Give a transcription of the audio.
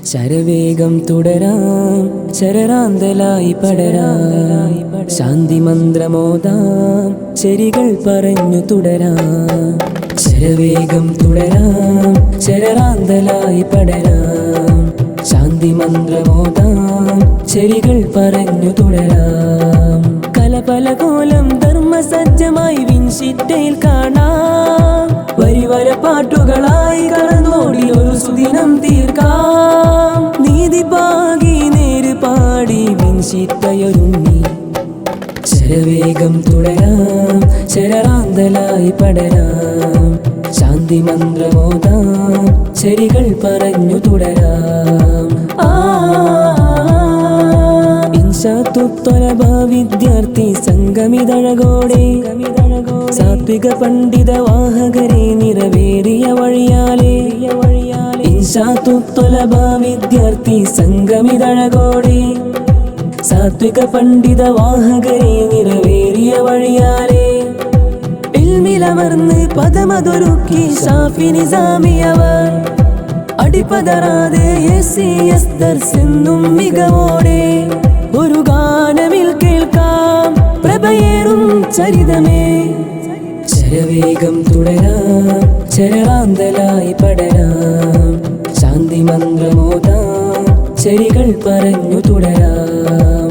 ശരവേഗം തുടരാം, ശരറാന്തലായി പടരാം, ശാന്തി മന്ത്രമോദാം, ശരികൾ പറഞ്ഞു തുടരാം. ശരവേഗം തുടരാം, ശരറാന്തലായി പടരാം, ശാന്തി മന്ത്രമോദാം, ശരികൾ പറഞ്ഞു തുടരാം. കലപലകോലം ധർമ്മസജ്ജമായി വിൻഷിറ്റയിൽ കാണാം, വരിവര പാട്ടുകളായി കടന്നോടി ഒരു സുദിനം തീർക്കാം. നീതി പാകി നേര് പാടി വിൻഷിറ്റയൊരുങ്ങി. ശരവേഗം തുടരാം, ശരറാന്തലായി പടരാം, ശാന്തി മന്ത്രമോദാം, ശരികൾ പറഞ്ഞു തുടരാം. ഇൻഷാത്തുത്തൊലബ വിദ്യാർത്ഥി സംഗമിതഴകോടെ സാത്വിക പണ്ഡിത വാഹകരെ നിറവേറിയ വഴിയാലേ. ഇൻഷാത്തുത്തൊലബ വിദ്യാർത്ഥി സംഗമിതഴകോടെ സാത്വിക പണ്ഡിത വാഹകരെ നിറവേറിയ വഴിയാലേ. ഇൽമിലമർന്ന് പദമതൊരുക്കി ഷാഫി നിസാമിയവർ അടിപതറാതെ SES ദർസെന്നും മികവോടെ ഒരു ഗാനമിൽ കേൾക്കാം പ്രഭയേറും ചരിതമേ. ശരവേഗം തുടരാം, ശരറാന്തലായി പടരാം, ശാന്തി മന്ത്രമോദാം, ശരികൾ പറഞ്ഞു തുടരാം.